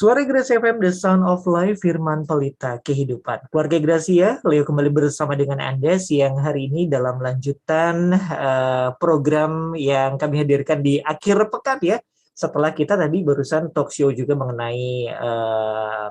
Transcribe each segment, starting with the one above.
Suara Gracia FM, The Sound of Life, Firman Pelita Kehidupan. Keluarga Gracia, Leo kembali bersama dengan Anda siang hari ini dalam lanjutan program yang kami hadirkan di akhir pekan ya. Setelah kita tadi barusan talk show juga mengenai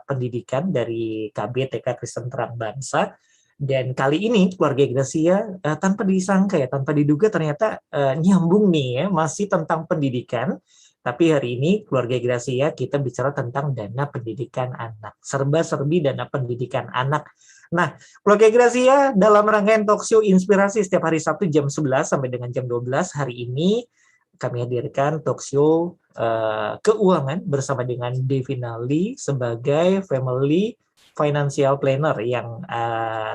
pendidikan dari KB TK Kristen Terang Bangsa. Dan kali ini keluarga Gracia tanpa disangka ya, tanpa diduga ternyata nyambung nih ya, masih tentang pendidikan. Tapi hari ini keluarga Gracia kita bicara tentang dana pendidikan anak. Serba-serbi dana pendidikan anak. Nah, keluarga Gracia dalam rangkaian talk show Inspirasi setiap hari Sabtu jam 11 sampai dengan jam 12 hari ini kami hadirkan talk show keuangan bersama dengan Devina Lee sebagai Family Financial Planner yang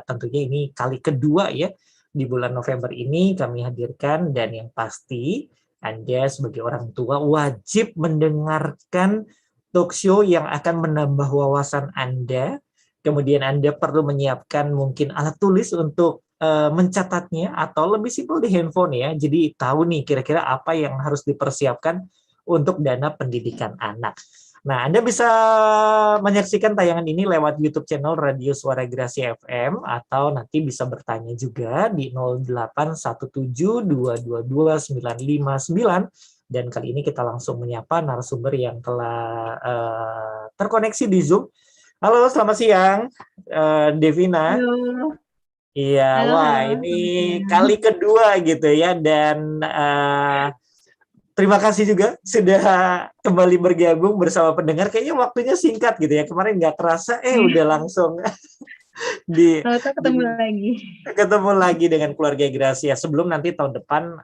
tentunya ini kali kedua ya di bulan November ini kami hadirkan, dan yang pasti Anda sebagai orang tua wajib mendengarkan talk show yang akan menambah wawasan Anda. Kemudian Anda perlu menyiapkan mungkin alat tulis untuk mencatatnya, atau lebih simpel di handphone ya. Jadi tahu nih kira-kira apa yang harus dipersiapkan untuk dana pendidikan anak. Nah, Anda bisa menyaksikan tayangan ini lewat YouTube channel Radio Suara Gracia FM, atau nanti bisa bertanya juga di 0817222959. Dan kali ini kita langsung menyapa narasumber yang telah terkoneksi di Zoom. Halo, selamat siang, Devina. Halo. Iya, Halo, wah halo. ini kali kedua gitu ya, dan terima kasih juga sudah kembali bergabung bersama pendengar. Kayaknya waktunya singkat gitu ya. Kemarin nggak terasa, udah langsung ketemu lagi dengan keluarga Gracia. Sebelum nanti tahun depan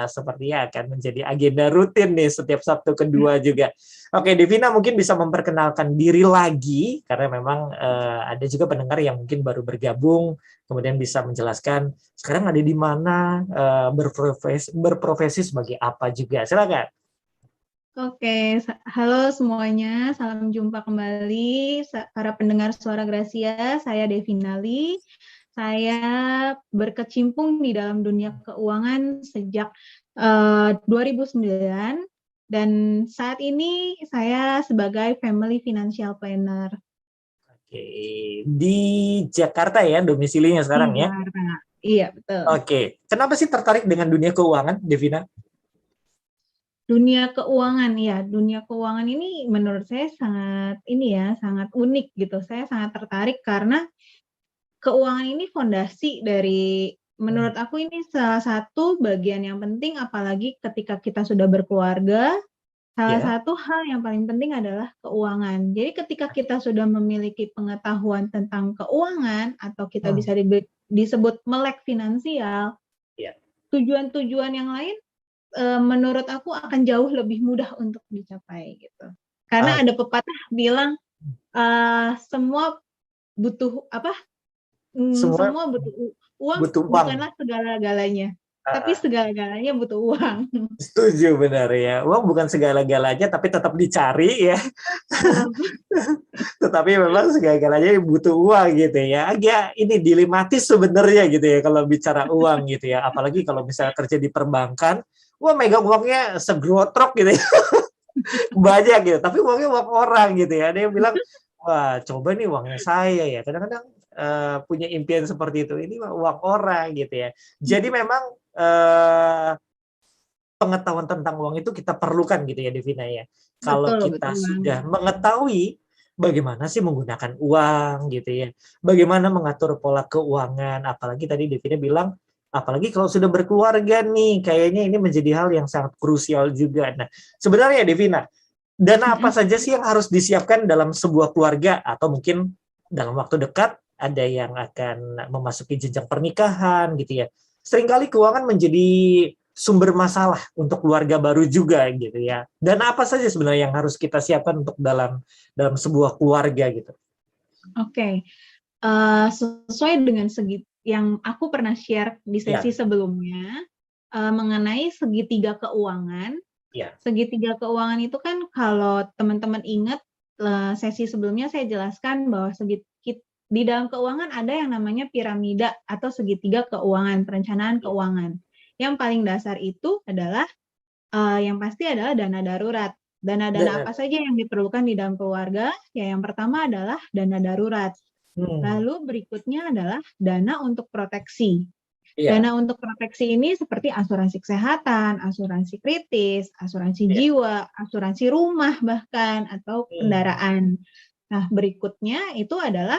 sepertinya akan menjadi agenda rutin nih setiap Sabtu kedua juga. Oke, Devina mungkin bisa memperkenalkan diri lagi, karena memang ada juga pendengar yang mungkin baru bergabung, kemudian bisa menjelaskan sekarang ada di mana, berprofesi sebagai apa juga. Silakan. Oke, halo semuanya. Salam jumpa kembali para pendengar Suara Gracia. Saya Devina Lee. Saya berkecimpung di dalam dunia keuangan sejak 2009, dan saat ini saya sebagai Family Financial Planner. Oke, di Jakarta ya domisilinya sekarang ya? Iya, betul. Oke, kenapa sih tertarik dengan dunia keuangan, Devina? Dunia keuangan ya, dunia keuangan ini menurut saya sangat unik gitu. Saya sangat tertarik karena keuangan ini fondasi dari, menurut aku ini salah satu bagian yang penting, apalagi ketika kita sudah berkeluarga. Salah satu hal yang paling penting adalah keuangan. Jadi ketika kita sudah memiliki pengetahuan tentang keuangan, atau kita bisa disebut melek finansial, tujuan-tujuan yang lain menurut aku akan jauh lebih mudah untuk dicapai gitu. Karena ada pepatah bilang semua butuh semua butuh uang, bukanlah segala-galanya, tapi segala-galanya butuh uang. Setuju, benar ya. Uang bukan segala-galanya, tapi tetap dicari ya. Tetapi memang segala-galanya butuh uang gitu ya. Agak ini dilematis sebenarnya gitu ya kalau bicara uang gitu ya. Apalagi kalau misalnya kerja di perbankan, wah megang uangnya segrotrok gitu ya. Banyak gitu, tapi uangnya uang orang gitu ya. Ada yang bilang, wah coba nih uangnya saya ya. Kadang-kadang punya impian seperti itu. Ini uang orang gitu ya. Jadi memang pengetahuan tentang uang itu kita perlukan gitu ya, Devina ya. Kalau kita sudah mengetahui bagaimana sih menggunakan uang gitu ya, bagaimana mengatur pola keuangan, apalagi tadi Devina bilang, apalagi kalau sudah berkeluarga nih, kayaknya ini menjadi hal yang sangat krusial juga. Nah, sebenarnya Devina, dana apa saja sih yang harus disiapkan dalam sebuah keluarga, atau mungkin dalam waktu dekat ada yang akan memasuki jenjang pernikahan gitu ya. Seringkali keuangan menjadi sumber masalah untuk keluarga baru juga gitu ya. Dan apa saja sebenarnya yang harus kita siapkan untuk dalam sebuah keluarga gitu? Oke, sesuai dengan segi yang aku pernah share di sesi sebelumnya mengenai segitiga keuangan. Segitiga keuangan itu kan kalau teman-teman ingat sesi sebelumnya saya jelaskan bahwa di dalam keuangan ada yang namanya piramida atau segitiga keuangan, perencanaan keuangan. Yang paling dasar itu adalah yang pasti adalah dana darurat. Dana-dana apa saja yang diperlukan di dalam keluarga? Ya, yang pertama adalah dana darurat. Lalu berikutnya adalah dana untuk proteksi. Dana untuk proteksi ini seperti asuransi kesehatan, asuransi kritis, asuransi jiwa, asuransi rumah bahkan, atau kendaraan. Nah, berikutnya itu adalah,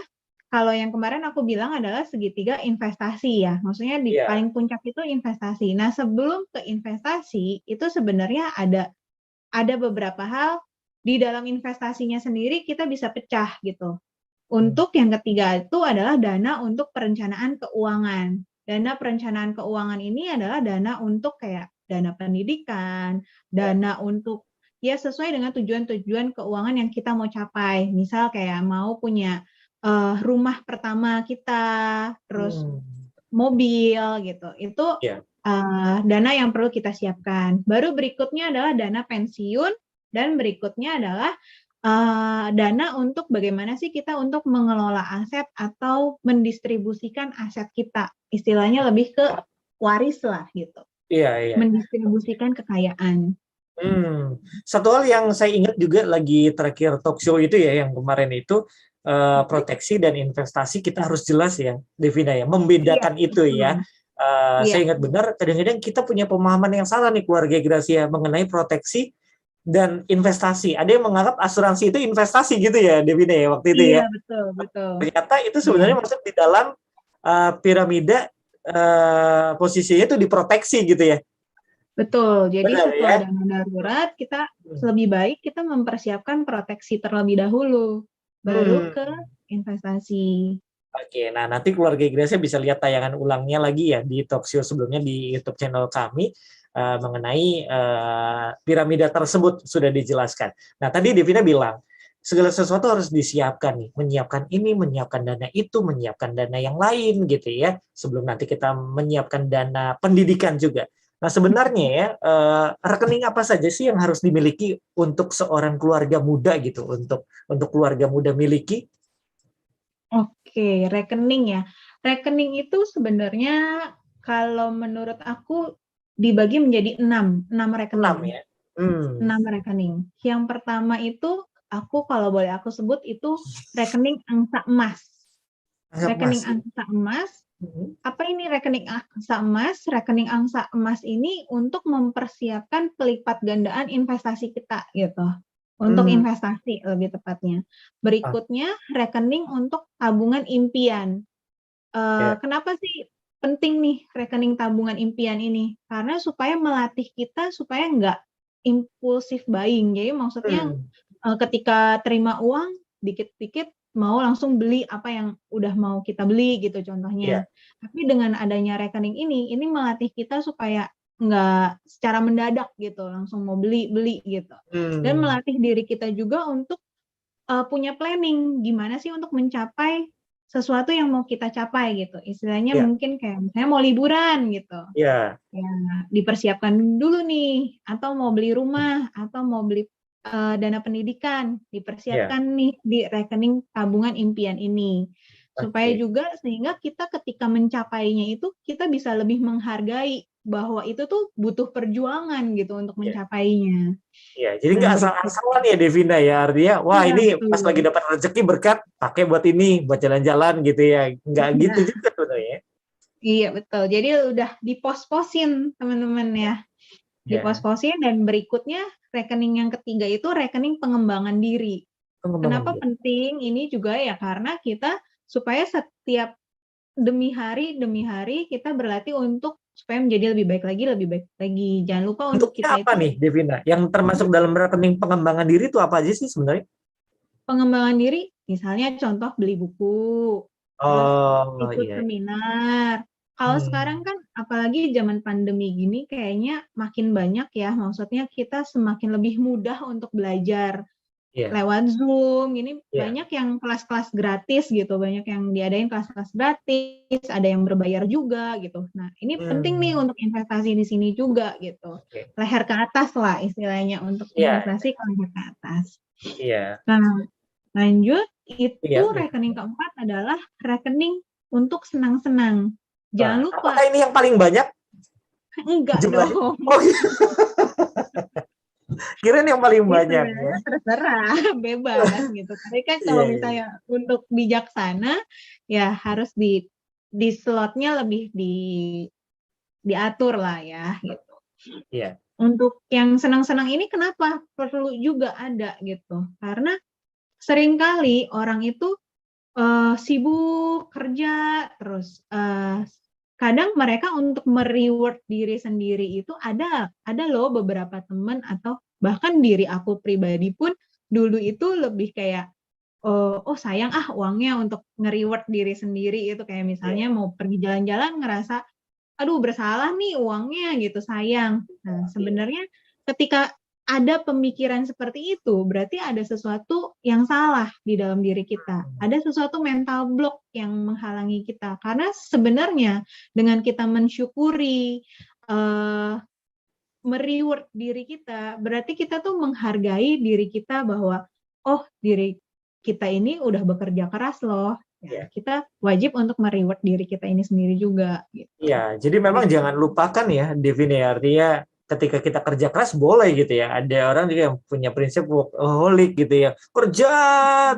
kalau yang kemarin aku bilang adalah segitiga investasi ya. Maksudnya di paling puncak itu investasi. Nah, sebelum ke investasi, itu sebenarnya ada beberapa hal di dalam investasinya sendiri kita bisa pecah gitu. Untuk yang ketiga itu adalah dana untuk perencanaan keuangan. Dana perencanaan keuangan ini adalah dana untuk kayak dana pendidikan, dana untuk ya sesuai dengan tujuan-tujuan keuangan yang kita mau capai. Misal kayak mau punya rumah pertama kita, terus mobil gitu. Itu dana yang perlu kita siapkan. Baru berikutnya adalah dana pensiun, dan berikutnya adalah dana untuk bagaimana sih kita untuk mengelola aset atau mendistribusikan aset kita. Istilahnya lebih ke waris lah gitu. Mendistribusikan kekayaan. Satu hal yang saya ingat juga lagi terakhir talk show itu ya, yang kemarin itu proteksi dan investasi kita harus jelas ya, Devina ya, membedakan itu ya. Saya ingat benar, kadang-kadang kita punya pemahaman yang salah nih keluarga Gracia mengenai proteksi dan investasi. Ada yang menganggap asuransi itu investasi gitu ya, Devina ya, waktu itu ya. Betul. Ternyata itu sebenarnya masuk di dalam piramida posisinya itu diproteksi gitu ya. Betul. Jadi setelah dana darurat, kita lebih baik kita mempersiapkan proteksi terlebih dahulu, baru ke investasi. Oke, nah nanti keluarga Gracia bisa lihat tayangan ulangnya lagi ya di talk show sebelumnya di YouTube channel kami mengenai piramida tersebut sudah dijelaskan. Nah tadi Devina bilang segala sesuatu harus disiapkan nih, menyiapkan ini, menyiapkan dana itu, menyiapkan dana yang lain gitu ya, sebelum nanti kita menyiapkan dana pendidikan juga. Nah sebenarnya ya rekening apa saja sih yang harus dimiliki untuk seorang keluarga muda gitu, untuk keluarga muda miliki? Oke, rekening ya. Rekening itu sebenarnya kalau menurut aku dibagi menjadi 6 rekening. 6 ya. 6 rekening. Yang pertama itu kalau boleh aku sebut itu rekening angsa emas. Rekening angsa emas. Apa ini rekening angsa emas? Rekening angsa emas ini untuk mempersiapkan pelipat gandaan investasi kita gitu. Untuk investasi lebih tepatnya. Berikutnya rekening untuk tabungan impian. Kenapa sih penting nih rekening tabungan impian ini? Karena supaya melatih kita supaya nggak impulsif buying. Jadi maksudnya ketika terima uang dikit-dikit mau langsung beli apa yang udah mau kita beli gitu contohnya. Tapi dengan adanya rekening ini melatih kita supaya nggak secara mendadak gitu langsung mau beli gitu. Dan melatih diri kita juga untuk punya planning gimana sih untuk mencapai sesuatu yang mau kita capai gitu. Istilahnya mungkin kayak misalnya mau liburan gitu. Ya, dipersiapkan dulu nih, atau mau beli rumah, atau mau beli dana pendidikan, dipersiapkan nih di rekening tabungan impian ini. Supaya juga sehingga kita ketika mencapainya itu kita bisa lebih menghargai bahwa itu tuh butuh perjuangan gitu untuk mencapainya. Iya, jadi nggak asal-asalan ya Devina ya, artinya wah ini pas lagi dapat rezeki berkat pakai buat ini, buat jalan-jalan gitu ya, nggak gitu juga sebenarnya. Iya betul, jadi udah dipos-posin teman-teman ya, dipos-posin. Dan berikutnya rekening yang ketiga itu rekening pengembangan diri. Kenapa penting ini juga ya, karena kita supaya setiap demi hari kita berlatih untuk supaya menjadi lebih baik lagi. Jangan lupa untuk kita apa nih Devina, yang termasuk dalam rekening pengembangan diri itu apa aja sih sebenarnya? Pengembangan diri, misalnya contoh beli buku, ikut seminar. Kalau sekarang kan apalagi zaman pandemi gini kayaknya makin banyak ya, maksudnya kita semakin lebih mudah untuk belajar lewat Zoom. Ini banyak yang kelas-kelas gratis gitu, banyak yang diadain kelas-kelas gratis, ada yang berbayar juga gitu. Nah, ini penting nih untuk investasi di sini juga gitu. Leher ke atas lah istilahnya untuk investasi ke leher ke atas. Nah, lanjut itu rekening keempat adalah rekening untuk senang-senang. Jangan lupa. Apakah ini yang paling banyak? Enggak dong. Kirain yang paling Ini banyak ya. sebenarnya terserah, bebas gitu. Tapi kan Iya, kalau iya. misalnya untuk bijaksana, ya harus di slotnya lebih diatur lah ya gitu. Iya. Untuk yang senang-senang ini kenapa perlu juga ada gitu? Karena seringkali orang itu sibuk kerja terus kadang mereka untuk mereward diri sendiri itu ada loh beberapa teman atau bahkan diri aku pribadi pun dulu itu lebih kayak oh sayang uangnya untuk nge-reward diri sendiri itu kayak misalnya Iya. mau pergi jalan-jalan ngerasa aduh bersalah nih uangnya gitu sayang. Nah, Iya. sebenarnya ketika ada pemikiran seperti itu, berarti ada sesuatu yang salah di dalam diri kita. Ada sesuatu mental block yang menghalangi kita. Karena sebenarnya dengan kita mensyukuri, mereward diri kita, berarti kita tuh menghargai diri kita bahwa, oh diri kita ini udah bekerja keras loh. Ya, Iya. kita wajib untuk mereward diri kita ini sendiri juga. Gitu. Iya, jadi memang Gitu. jangan lupakan ya, Devin ya, artinya ketika kita kerja keras boleh gitu ya. Ada orang juga yang punya prinsip workaholic gitu ya, kerja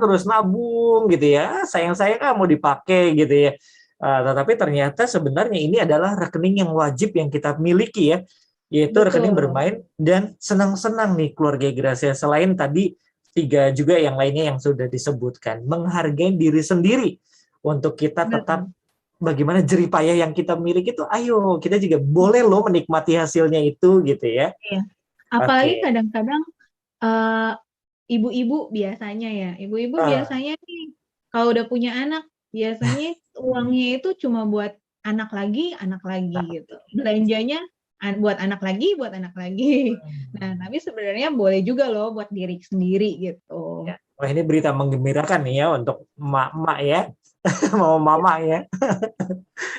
terus nabung gitu ya, sayang-sayang mau dipakai gitu ya. Tetapi ternyata sebenarnya ini adalah rekening yang wajib yang kita miliki ya, yaitu rekening Betul. bermain dan senang-senang nih keluarga Gracia. Selain tadi tiga juga yang lainnya yang sudah disebutkan, menghargai diri sendiri untuk kita tetap Betul. bagaimana jeripayah yang kita miliki itu, ayo kita juga boleh loh menikmati hasilnya itu gitu ya. Iya. Apalagi Oke. kadang-kadang eh, ibu-ibu biasanya ya, ibu-ibu Ah, biasanya nih kalau udah punya anak biasanya uangnya itu cuma buat anak lagi gitu. Belanjanya buat anak lagi, buat anak lagi. Nah, tapi sebenarnya boleh juga loh buat diri sendiri gitu. ya. Wah, ini berita menggembirakan nih ya untuk emak-emak ya, mau mama ya.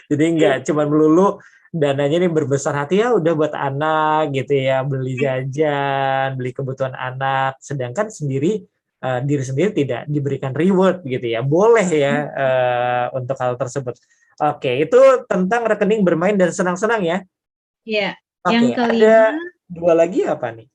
Jadi nggak cuma melulu dananya ini berbesar hati ya udah buat anak gitu ya, beli jajan, beli kebutuhan anak, sedangkan diri sendiri tidak diberikan reward gitu ya. Boleh ya untuk hal tersebut. Oke, itu tentang rekening bermain dan senang-senang ya. Ya, yang Oke, kelima ada dua lagi apa nih?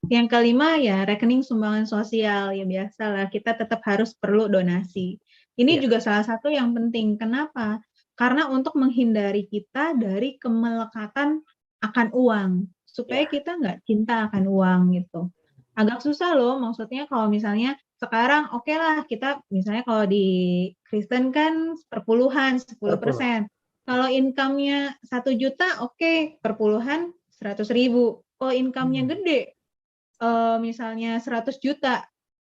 Yang kelima ya rekening sumbangan sosial ya biasalah kita tetap harus perlu donasi. Ini Iya, juga salah satu yang penting. Kenapa? Karena untuk menghindari kita dari kemelekatan akan uang supaya iya. kita nggak cinta akan uang gitu. Agak susah loh maksudnya kalau misalnya sekarang oke lah kita misalnya kalau di Kristen kan perpuluhan Perpuluhan. 10%. Kalau income-nya 1 juta oke perpuluhan 100.000. Kalau income-nya Hmm, gede misalnya 100 juta,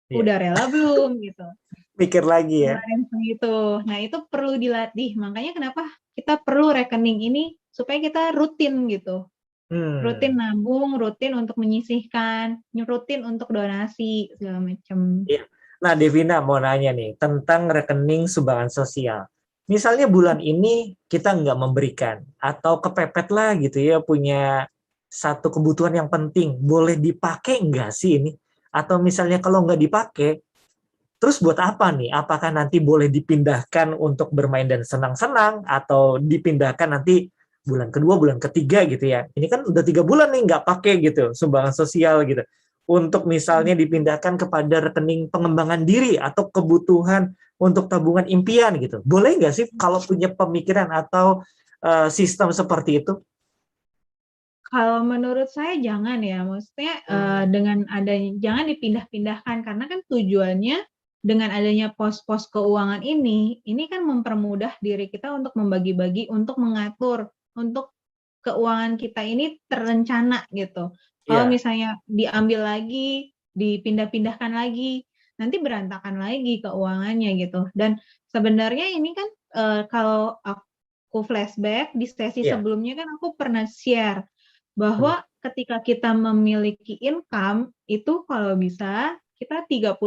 iya. udah rela belum gitu Mikir lagi ya. ngeluarin segitu. Nah, itu perlu dilatih. Makanya kenapa kita perlu rekening ini supaya kita rutin gitu. Rutin Hmm. nabung, rutin untuk menyisihkan, rutin untuk donasi segala macam. Iya. Nah, Devina mau nanya nih tentang rekening sumbangan sosial. Misalnya bulan ini kita nggak memberikan atau kepepet lah gitu ya punya satu kebutuhan yang penting, boleh dipakai nggak sih ini? Atau misalnya kalau nggak dipakai, terus buat apa nih? Apakah nanti boleh dipindahkan untuk bermain dan senang-senang atau dipindahkan nanti bulan kedua, bulan ketiga gitu ya? Ini kan udah 3 bulan nih nggak pakai gitu sumbangan sosial gitu. Untuk misalnya dipindahkan kepada rekening pengembangan diri atau kebutuhan untuk tabungan impian gitu. Boleh nggak sih kalau punya pemikiran atau sistem seperti itu? Kalau menurut saya jangan ya, maksudnya dengan adanya jangan dipindah-pindahkan karena kan tujuannya dengan adanya pos-pos keuangan ini kan mempermudah diri kita untuk membagi-bagi, untuk mengatur, untuk keuangan kita ini terencana gitu. Kalau Iya, misalnya diambil lagi, dipindah-pindahkan lagi, nanti berantakan lagi keuangannya gitu. Dan sebenarnya ini kan kalau aku flashback di sesi iya, sebelumnya kan aku pernah share benar. bahwa ketika kita memiliki income itu kalau bisa kita 30%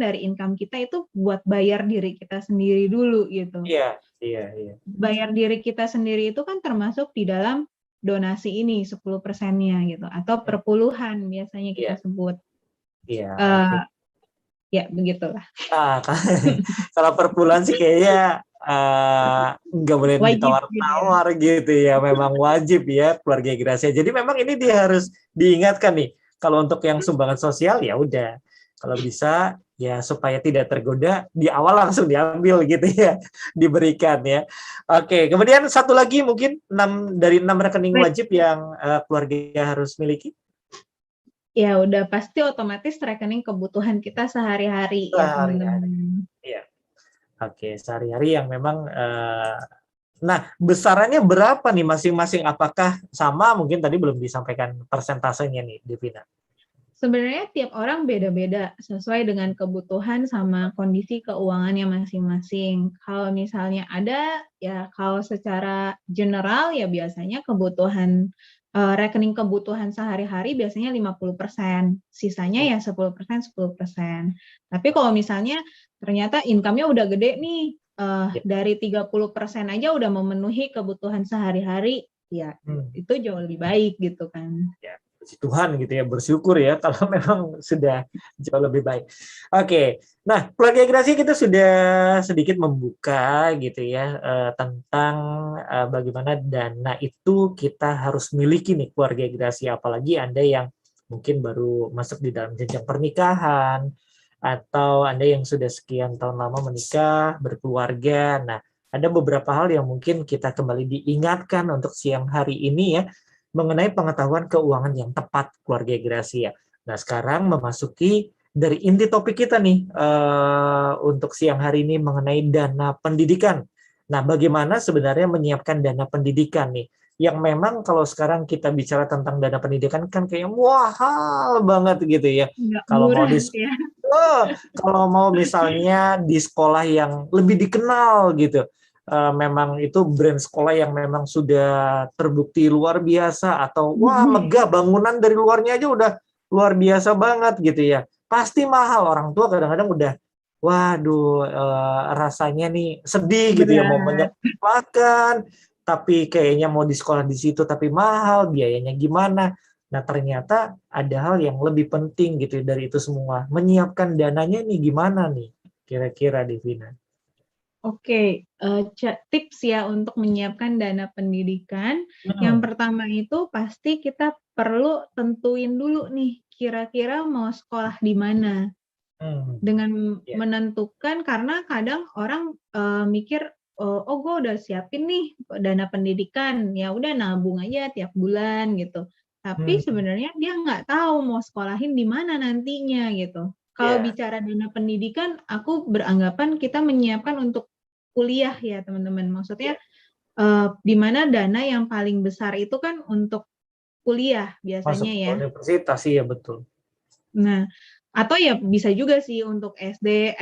dari income kita itu buat bayar diri kita sendiri dulu gitu. Iya, iya, iya. Bayar diri kita sendiri itu kan termasuk di dalam donasi ini 10%-nya gitu atau perpuluhan biasanya kita Iya, sebut. iya, oke. Uh, ya begitulah. Kalau per bulan sih kayaknya nggak boleh Wajib gitu ya. ditawar-tawar gitu ya. Memang wajib ya keluarga Gracia. Jadi memang ini dia harus diingatkan nih. Kalau untuk yang sumbangan sosial ya udah, kalau bisa ya supaya tidak tergoda di awal langsung diambil gitu ya, diberikan ya. Oke, kemudian satu lagi mungkin 6 rekening Baik. wajib yang keluarga harus miliki. Ya udah pasti otomatis rekening kebutuhan kita sehari-hari ya Sehari-hari. teman-teman. Iya. Oke, sehari-hari yang memang nah, besarannya berapa nih masing-masing? Apakah sama? Mungkin tadi belum disampaikan persentasenya nih, Devina. Sebenarnya tiap orang beda-beda sesuai dengan kebutuhan sama kondisi keuangannya masing-masing. Kalau misalnya ada, ya kalau secara general ya biasanya kebutuhan rekening kebutuhan sehari-hari biasanya 50%, sisanya ya 10%, 10%. Tapi kalau misalnya ternyata income-nya udah gede nih, Ya. dari 30% aja udah memenuhi kebutuhan sehari-hari, ya itu jauh lebih baik gitu kan. Ya, puji Tuhan gitu ya, bersyukur ya kalau memang sudah jauh lebih baik. Oke, nah keluarga Gracia kita sudah sedikit membuka gitu ya tentang bagaimana dana itu kita harus miliki nih keluarga Gracia, apalagi Anda yang mungkin baru masuk di dalam jenjang pernikahan atau Anda yang sudah sekian tahun lama menikah, berkeluarga. Nah, ada beberapa hal yang mungkin kita kembali diingatkan untuk siang hari ini ya, mengenai pengetahuan keuangan yang tepat keluarga Gracia. Nah, sekarang memasuki dari inti topik kita nih untuk siang hari ini mengenai dana pendidikan. Nah, bagaimana sebenarnya menyiapkan dana pendidikan nih? Yang memang kalau sekarang kita bicara tentang dana pendidikan kan kayak mahal banget gitu ya. Nggak Kalau mau murah di ya. kalau mau misalnya di sekolah yang lebih dikenal gitu, memang itu brand sekolah yang memang sudah terbukti luar biasa atau wah megah bangunan dari luarnya aja udah luar biasa banget gitu ya. Pasti mahal, orang tua kadang-kadang udah waduh rasanya nih sedih gitu ya mau Berat. menyekolahkan tapi kayaknya mau di sekolah di situ tapi mahal, biayanya gimana. Nah, ternyata ada hal yang lebih penting gitu dari itu semua. Menyiapkan dananya nih gimana nih? Kira-kira Devina. Oke, tips ya untuk menyiapkan dana pendidikan. Yang Hmm. pertama itu pasti kita perlu tentuin dulu nih, kira-kira mau sekolah di mana. Hmm. Dengan Ya. menentukan, karena kadang orang mikir, oh gue udah siapin nih dana pendidikan, ya udah nabung aja tiap bulan gitu. Tapi Hmm. sebenarnya dia nggak tahu mau sekolahin di mana nantinya gitu. Kalau Ya. bicara dana pendidikan, aku beranggapan kita menyiapkan untuk kuliah ya teman-teman. Maksudnya Ya. di mana dana yang paling besar itu kan untuk kuliah Masuk biasanya ke ya. universitas sih ya betul. Nah, atau ya bisa juga sih untuk SD,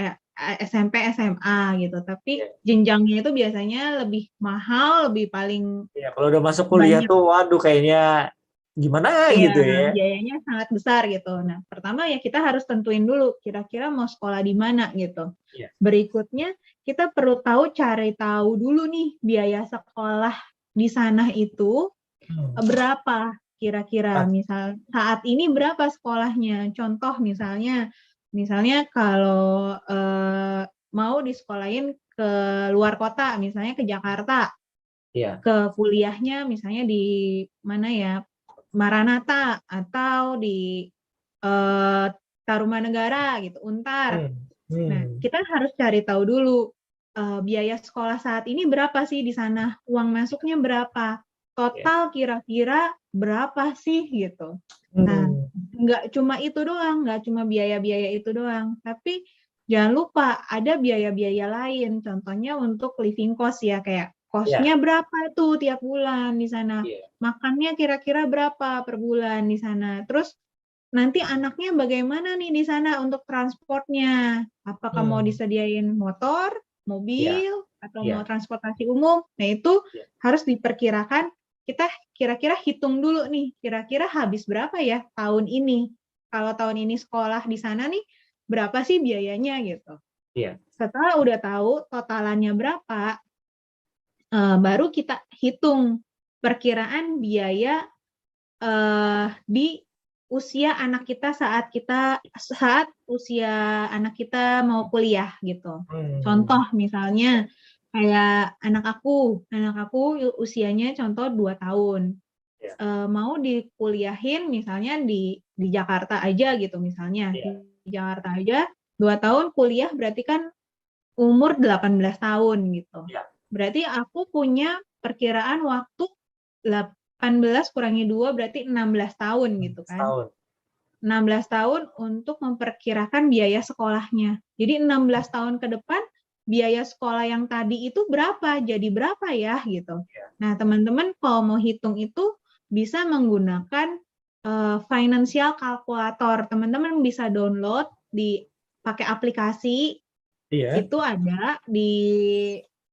SMP, SMA gitu. Tapi Ya. jenjangnya itu biasanya lebih mahal, lebih paling Ya, kalau udah masuk kuliah banyak. tuh waduh kayaknya gimana Iya, gitu ya. biayanya sangat besar gitu. Nah, pertama ya kita harus tentuin dulu kira-kira mau sekolah di mana gitu. Ya. Berikutnya kita perlu cari tahu dulu nih biaya sekolah di sana itu berapa kira-kira. Ah, Misal saat ini berapa sekolahnya. Contoh misalnya kalau mau disekolahin ke luar kota, misalnya ke Jakarta, ya. ke kuliahnya misalnya di mana ya, Maranatha atau di Tarumanegara gitu, Untar. Hmm. Nah, Hmm. kita harus cari tahu dulu biaya sekolah saat ini berapa sih di sana, uang masuknya berapa, Ya. total kira-kira berapa sih gitu. Nah, Hmm. nggak cuma itu doang, nggak cuma biaya-biaya itu doang, tapi jangan lupa ada biaya-biaya lain, contohnya untuk living cost ya, kayak Ya. kosnya berapa tuh tiap bulan di sana, Ya. makannya kira-kira berapa per bulan di sana, terus nanti anaknya bagaimana nih di sana untuk transportnya, apakah mau Hmm. disediain motor, Ya. mobil, atau mau Ya. transportasi umum. Nah, itu Ya. harus diperkirakan, kita kira-kira hitung dulu nih, kira-kira habis berapa ya tahun ini. Kalau tahun ini sekolah di sana nih, berapa sih biayanya gitu. Ya. Setelah udah tahu totalannya berapa, baru kita hitung perkiraan biaya di usia anak kita saat usia anak kita mau kuliah gitu. Hmm. Contoh misalnya kayak anak aku usianya contoh 2 tahun. Ya. Mau dikuliahin misalnya di di Jakarta aja gitu misalnya. Iya. Di Jakarta aja 2 tahun kuliah berarti kan umur 18 tahun gitu. Iya. Berarti aku punya perkiraan waktu 18 kurangi 2 berarti 16 tahun gitu kan. Setahun. 16 tahun untuk memperkirakan biaya sekolahnya. Jadi 16 tahun ke depan biaya sekolah yang tadi itu berapa? Jadi berapa ya gitu. Iya. Nah, teman-teman kalau mau hitung itu bisa menggunakan financial calculator. Teman-teman bisa download pakai aplikasi. Iya. Itu ada di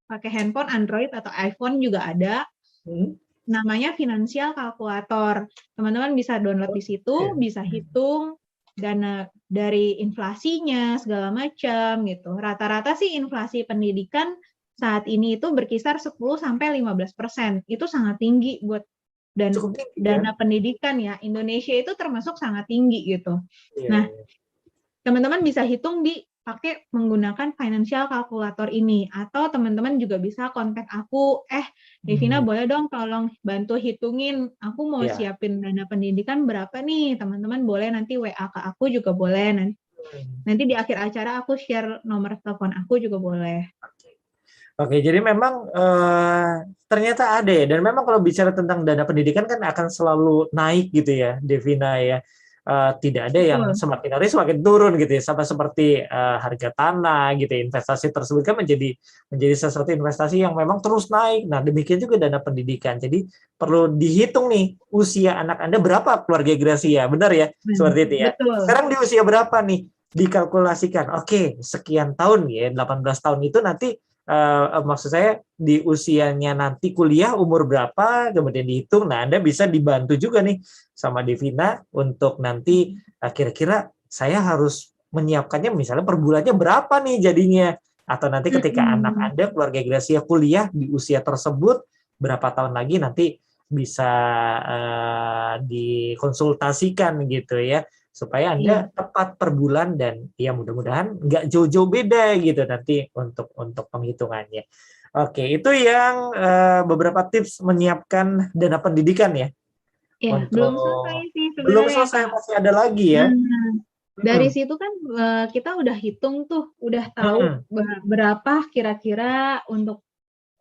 pakai handphone Android atau iPhone juga ada. Hmm. Namanya financial calculator. Teman-teman bisa download di situ, bisa hitung dana dari inflasinya segala macam gitu. Rata-rata sih inflasi pendidikan saat ini itu berkisar 10 sampai 15%. Itu sangat tinggi buat Cukup tinggi ya. dana pendidikan ya. Indonesia itu termasuk sangat tinggi gitu. Iya. Nah, teman-teman bisa hitung pakai menggunakan financial calculator ini, atau teman-teman juga bisa kontak aku, Devina boleh dong tolong bantu hitungin, aku mau Iya. siapin dana pendidikan berapa nih, teman-teman boleh nanti WA ke aku juga boleh, nanti di akhir acara aku share nomor telepon aku juga boleh. Oke, jadi memang ternyata ada ya, dan memang kalau bicara tentang dana pendidikan kan akan selalu naik gitu ya, Devina ya. Tidak ada yang Betul. semakin hari semakin turun gitu ya, sama seperti harga tanah gitu ya. Investasi tersebut kan menjadi sesuatu investasi yang memang terus naik. Nah, demikian juga dana pendidikan. Jadi perlu dihitung nih usia anak Anda berapa, keluarga Gracia, benar ya? Seperti itu ya. Betul. Sekarang di usia berapa nih? Dikalkulasikan. Oke, sekian tahun ya, 18 tahun itu nanti maksud saya di usianya nanti kuliah umur berapa, kemudian dihitung. Nah, Anda bisa dibantu juga nih sama Devina untuk nanti kira-kira saya harus menyiapkannya misalnya per bulannya berapa nih jadinya, atau nanti ketika anak Anda, keluarga Gracia kuliah di usia tersebut berapa tahun lagi nanti bisa dikonsultasikan gitu ya, supaya Anda tepat per bulan, dan ya mudah-mudahan nggak jauh-jauh beda gitu nanti untuk penghitungannya. Oke, itu yang beberapa tips menyiapkan dana pendidikan ya. Ya, belum selesai sih Belum sebenarnya, selesai, Kak. masih ada lagi ya. Dari situ kan kita udah hitung tuh, udah tahu berapa kira-kira untuk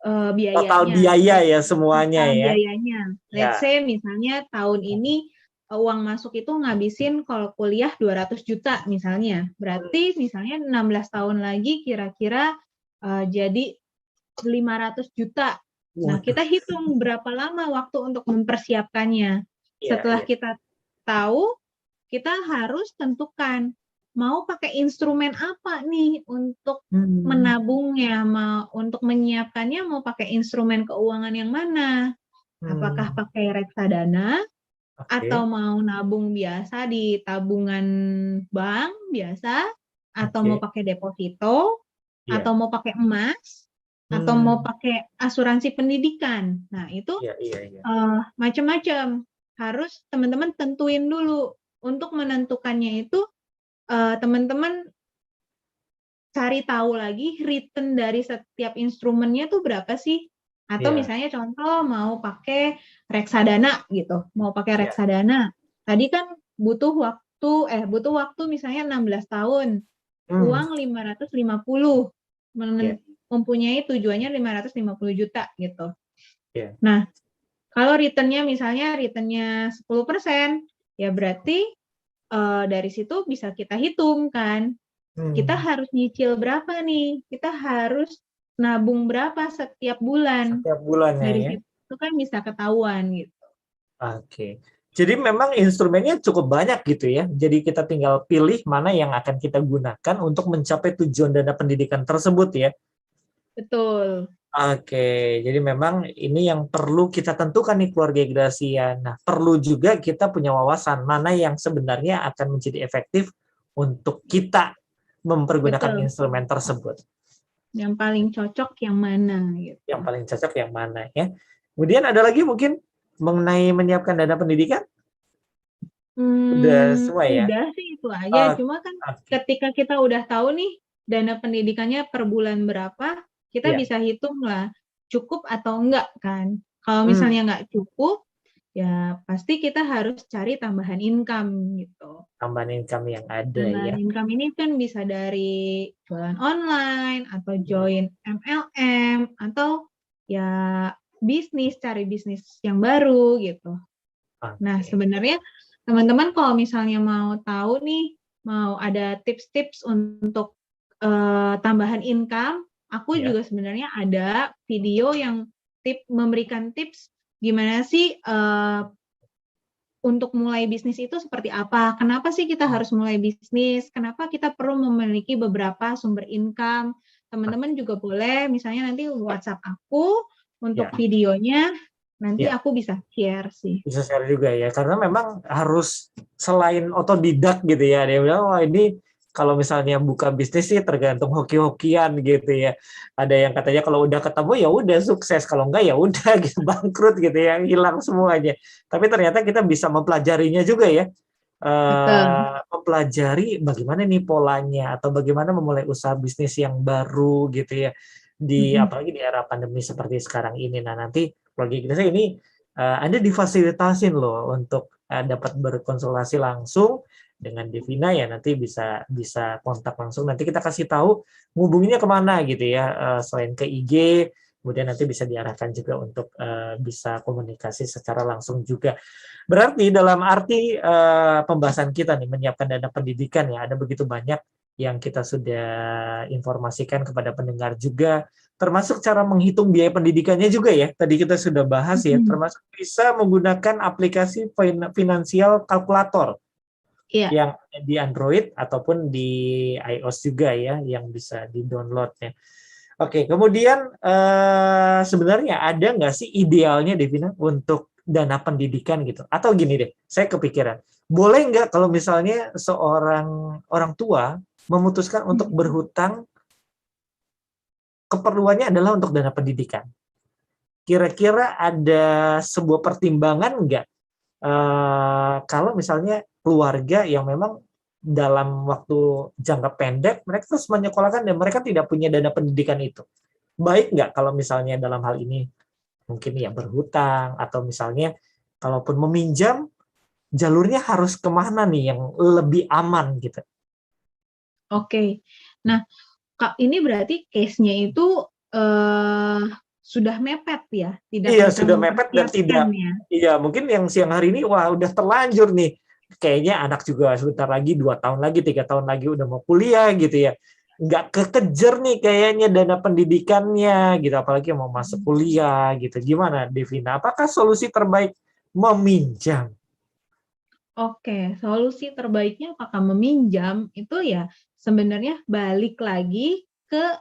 Total biayanya. biaya ya semuanya Total ya. biayanya. Let's say misalnya tahun ini uang masuk itu ngabisin kalau kuliah 200 juta misalnya. Berarti misalnya 16 tahun lagi kira-kira jadi 500 juta. Nah, kita hitung berapa lama waktu untuk mempersiapkannya. Setelah kita tahu, kita harus tentukan mau pakai instrumen apa nih untuk menabungnya, untuk menyiapkannya mau pakai instrumen keuangan yang mana? Apakah pakai reksadana atau mau nabung biasa di tabungan bank biasa, atau mau pakai deposito, atau mau pakai emas, atau mau pakai asuransi pendidikan. Nah, itu macam-macam. Harus teman-teman tentuin dulu. Untuk menentukannya itu teman-teman cari tahu lagi return dari setiap instrumennya tuh berapa sih? Atau misalnya contoh mau pakai reksadana gitu, mau pakai reksadana. Tadi kan butuh waktu misalnya 16 tahun. Uang 550. Mempunyai tujuannya 550 juta gitu. Nah, kalau returnnya misalnya 10%, ya berarti dari situ bisa kita hitung kan. Kita harus nyicil berapa nih? Kita harus nabung berapa setiap bulan? Setiap bulannya Dari ya. situ kan bisa ketahuan gitu. Oke. Jadi memang instrumennya cukup banyak gitu ya. Jadi kita tinggal pilih mana yang akan kita gunakan untuk mencapai tujuan dana pendidikan tersebut ya. Betul. Oke, jadi memang ini yang perlu kita tentukan nih keluarga Gracia. Nah, perlu juga kita punya wawasan mana yang sebenarnya akan menjadi efektif untuk kita mempergunakan instrumen tersebut. Yang paling cocok yang mana gitu. Yang paling cocok yang mana ya. Kemudian ada lagi mungkin mengenai menyiapkan dana pendidikan? Udah semua ya? Udah sih itu aja. Cuma kan ketika kita udah tahu nih dana pendidikannya per bulan berapa, kita bisa hitung lah cukup atau enggak kan. Kalau misalnya enggak cukup, ya pasti kita harus cari tambahan income gitu. Tambahan income yang ada Tambahan ya. income ini kan bisa dari jualan online atau join MLM atau ya bisnis, cari bisnis yang baru gitu. Nah, Oke. sebenarnya teman-teman kalau misalnya mau tahu nih, mau ada tips-tips untuk tambahan income, aku Ya. juga sebenarnya ada video yang memberikan tips gimana sih untuk mulai bisnis itu seperti apa? Kenapa sih kita harus mulai bisnis? Kenapa kita perlu memiliki beberapa sumber income? Teman-teman juga boleh misalnya nanti WhatsApp aku untuk Ya. videonya, nanti Ya. aku bisa share sih. Bisa share juga ya, karena memang harus selain otodidak gitu ya, dia bilang wah ini kalau misalnya buka bisnis sih tergantung hoki-hokian gitu ya. Ada yang katanya kalau udah ketemu ya udah sukses, kalau enggak ya udah gitu bangkrut gitu ya, hilang semuanya. Tapi ternyata kita bisa mempelajarinya juga ya, Betul. mempelajari bagaimana nih polanya atau bagaimana memulai usaha bisnis yang baru gitu ya, di Mm-mm. apalagi di era pandemi seperti sekarang ini. Nah nanti proyek kita ini Anda difasilitasin loh untuk dapat berkonsultasi langsung dengan Devina ya, nanti bisa bisa kontak langsung, nanti kita kasih tahu hubunginya kemana gitu ya, selain ke IG, kemudian nanti bisa diarahkan juga untuk bisa komunikasi secara langsung juga. Berarti dalam arti pembahasan kita nih menyiapkan dana pendidikan ya, ada begitu banyak yang kita sudah informasikan kepada pendengar juga, termasuk cara menghitung biaya pendidikannya juga ya. Tadi kita sudah bahas ya, Mm-mm. termasuk bisa menggunakan aplikasi finansial kalkulator Iya. yang di Android ataupun di iOS juga ya, yang bisa di-download ya. Oke, kemudian sebenarnya ada nggak sih idealnya Devina untuk dana pendidikan gitu? Atau gini deh, saya kepikiran, boleh nggak kalau misalnya seorang orang tua memutuskan untuk Mm-mm. berhutang, keperluannya adalah untuk dana pendidikan. Kira-kira ada sebuah pertimbangan nggak kalau misalnya keluarga yang memang dalam waktu jangka pendek mereka terus menyekolahkan dan mereka tidak punya dana pendidikan itu? Baik nggak kalau misalnya dalam hal ini mungkin ya berhutang atau misalnya kalaupun meminjam jalurnya harus kemana nih yang lebih aman gitu? Oke. Nah, Kak, ini berarti case-nya itu eh, sudah mepet ya, tidak Iya bisa sudah mepet dan mempersiapkan tidak, ya. iya mungkin yang siang hari ini wah udah terlanjur nih, kayaknya anak juga sebentar lagi 2 tahun lagi 3 tahun lagi udah mau kuliah gitu ya, nggak kekejar nih kayaknya dana pendidikannya gitu, apalagi mau masuk kuliah gitu. Gimana Devina, apakah solusi terbaik meminjam? Oke, solusi terbaiknya apakah meminjam itu ya sebenarnya balik lagi ke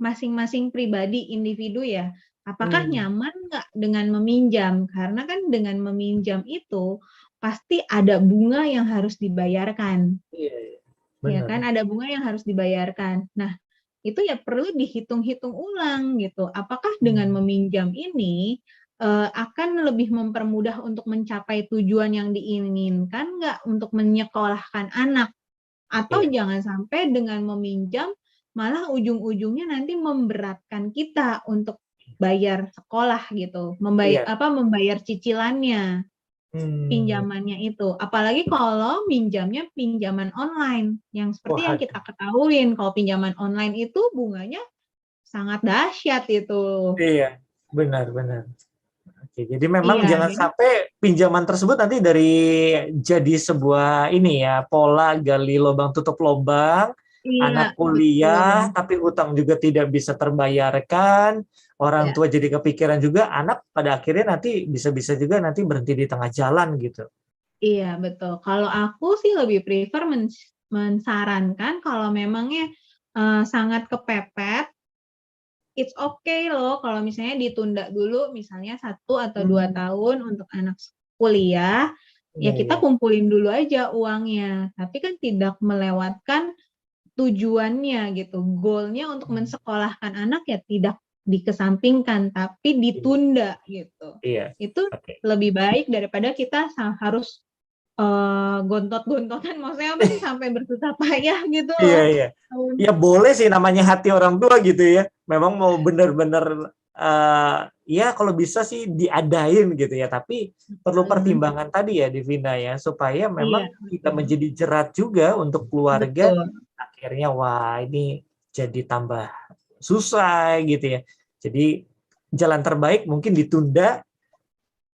masing-masing pribadi individu ya. Apakah Hmm, nyaman nggak dengan meminjam? Karena kan dengan meminjam itu pasti ada bunga yang harus dibayarkan, iya, iya. ya Benar. kan? Ada bunga yang harus dibayarkan. Nah, itu ya perlu dihitung-hitung ulang gitu. Apakah dengan Hmm, meminjam ini akan lebih mempermudah untuk mencapai tujuan yang diinginkan nggak untuk menyekolahkan anak? Atau iya, jangan sampai dengan meminjam malah ujung-ujungnya nanti memberatkan kita untuk bayar sekolah gitu, iya. membayar cicilannya, Hmm, pinjamannya itu. Apalagi kalau minjamnya pinjaman online, yang seperti yang wah, kita ketahuin kalau pinjaman online itu bunganya sangat dahsyat itu. iya, benar-benar. Oke, jadi memang Iya, jangan jadi sampai pinjaman tersebut nanti dari jadi sebuah ini ya, pola gali lubang tutup lubang, iya anak betul. kuliah tapi utang juga tidak bisa terbayarkan, orang Ya, tua jadi kepikiran juga, anak pada akhirnya nanti bisa-bisa juga nanti berhenti di tengah jalan gitu. iya betul. Kalau aku sih lebih prefer mensarankan kalau memangnya sangat kepepet, it's okay loh kalau misalnya ditunda dulu misalnya 1 atau 2 tahun untuk anak kuliah, ya Iya, kita iya. kumpulin dulu aja uangnya. Tapi kan tidak melewatkan tujuannya gitu. Goalnya untuk mensekolahkan anak ya tidak dikesampingkan, tapi Iya, ditunda gitu. iya. Itu Oke. lebih baik daripada kita harus gontot-gontotan, maksudnya apa sih sampai bersusah payah gitu Iya, loh. iya. Ya boleh sih namanya hati orang tua gitu ya. Memang mau benar-benar ya kalau bisa sih diadain gitu ya, tapi perlu pertimbangan tadi ya Divina ya, supaya Iya, memang tidak betul. menjadi jerat juga untuk keluarga, Betul. akhirnya wah ini jadi tambah susah gitu ya. Jadi jalan terbaik mungkin ditunda,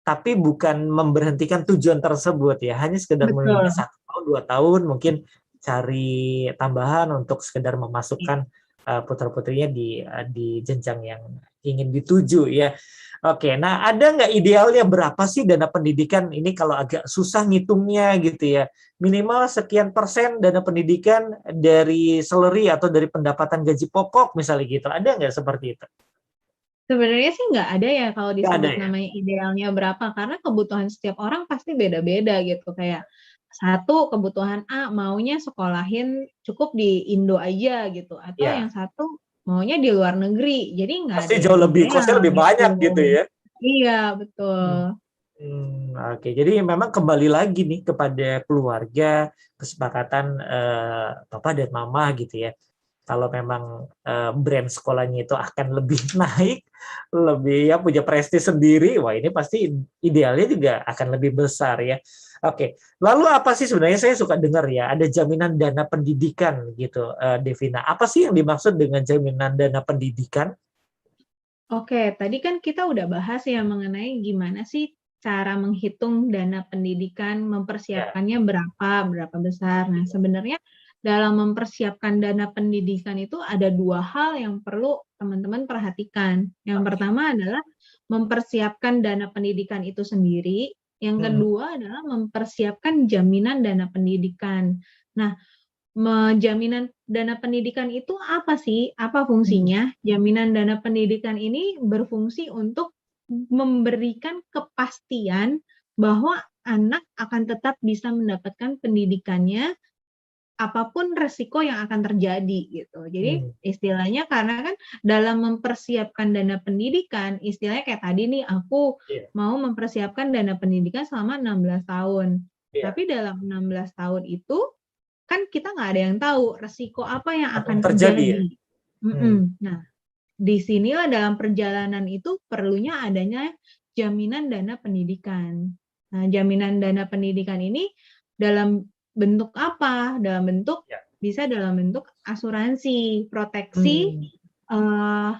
tapi bukan memberhentikan tujuan tersebut ya, hanya sekedar menunda Betul. 1 tahun 2 tahun, mungkin cari tambahan untuk sekedar Iya. memasukkan putra-putrinya di jenjang yang ingin dituju ya. Oke, nah ada nggak idealnya berapa sih dana pendidikan ini kalau agak susah ngitungnya gitu ya? Minimal sekian persen dana pendidikan dari salary atau dari pendapatan gaji pokok misalnya gitu. Ada nggak seperti itu? Sebenarnya sih nggak ada ya kalau Nggak ada disebut ya? namanya idealnya berapa, karena kebutuhan setiap orang pasti beda-beda gitu. Kayak satu kebutuhan A maunya sekolahin cukup di Indo aja gitu, atau yang Ya, satu maunya di luar negeri. Jadi nggak pasti ada yang jauh lebih, ideal kosnya lebih gitu. banyak gitu ya. Iya, Hmm. betul. Oke. Jadi memang kembali lagi nih kepada keluarga, kesepakatan papa dan mama gitu ya. Kalau memang brand sekolahnya itu akan lebih naik, lebih ya punya prestis sendiri, wah ini pasti idealnya juga akan lebih besar ya. Oke. Lalu apa sih sebenarnya saya suka dengar ya, ada jaminan dana pendidikan gitu, Devina. Apa sih yang dimaksud dengan jaminan dana pendidikan? Oke, tadi kan kita udah bahas ya mengenai gimana sih cara menghitung dana pendidikan, Ya. mempersiapkannya berapa besar. Nah, sebenarnya dalam mempersiapkan dana pendidikan itu ada 2 hal yang perlu teman-teman perhatikan. Yang Oke. pertama adalah mempersiapkan dana pendidikan itu sendiri, yang Hmm. kedua adalah mempersiapkan jaminan dana pendidikan. Nah, jaminan dana pendidikan itu apa sih? Apa Hmm. fungsinya? Jaminan dana pendidikan ini berfungsi untuk memberikan kepastian bahwa anak akan tetap bisa mendapatkan pendidikannya apapun resiko yang akan terjadi gitu. Jadi Hmm. istilahnya karena kan dalam mempersiapkan dana pendidikan, istilahnya kayak tadi nih aku Iya. mau mempersiapkan dana pendidikan selama 16 tahun. Iya. Tapi dalam 16 tahun itu kan kita nggak ada yang tahu resiko apa yang Apa akan yang terjadi ya? terjadi. Hmm. Nah, disinilah dalam perjalanan itu perlunya adanya jaminan dana pendidikan. Nah, jaminan dana pendidikan ini dalam bentuk apa? Dalam bentuk Ya. bisa dalam bentuk asuransi, proteksi Hmm.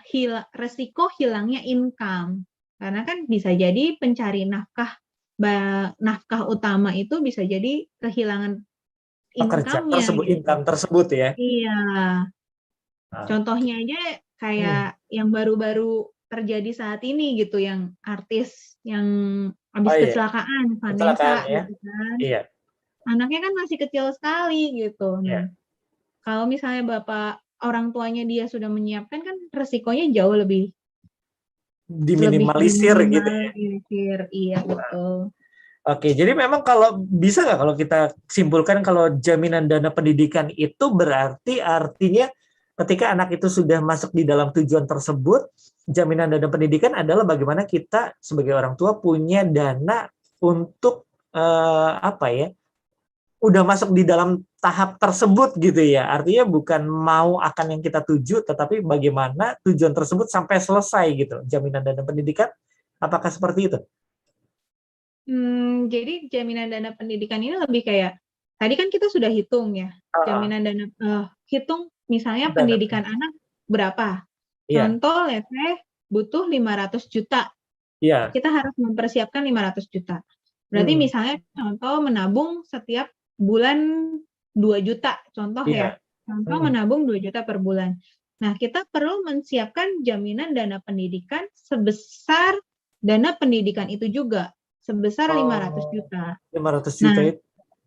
resiko hilangnya income. Karena kan bisa jadi pencari nafkah utama itu bisa jadi kehilangan Pekerja income-nya tersebut, gitu. income tersebut ya. Iya, Nah, contohnya aja hmm. kayak yang baru-baru terjadi saat ini gitu, yang artis yang Oh habis iya, kecelakaan, kecelakaan Vanessa ya. gitu kan. Iya, Anaknya kan masih kecil sekali gitu. iya. Nah, kalau misalnya orang tuanya dia sudah menyiapkan kan resikonya jauh lebih lebih Diminimalisir gitu ya. diminimalisir. Iya, betul. Oke, jadi memang kalau bisa nggak kalau kita simpulkan kalau jaminan dana pendidikan itu berarti artinya ketika anak itu sudah masuk di dalam tujuan tersebut, jaminan dana pendidikan adalah bagaimana kita sebagai orang tua punya dana untuk apa ya, udah masuk di dalam tahap tersebut gitu ya. Artinya bukan mau akan yang kita tuju, tetapi bagaimana tujuan tersebut sampai selesai gitu. Jaminan dana pendidikan, apakah seperti itu? Jadi jaminan dana pendidikan ini lebih kayak, tadi kan kita sudah hitung ya, Ah, jaminan dana hitung misalnya dana pendidikan pendidikan. anak berapa. Iya, Contoh let's say butuh 500 juta, iya. kita harus mempersiapkan 500 juta. Berarti Hmm, misalnya contoh menabung setiap bulan 2 juta, contoh ya. iya. Contoh Hmm. menabung 2 juta per bulan. Nah, kita perlu menyiapkan jaminan dana pendidikan sebesar dana pendidikan itu juga, sebesar 500 Oh, juta. 500 juta Nah, itu.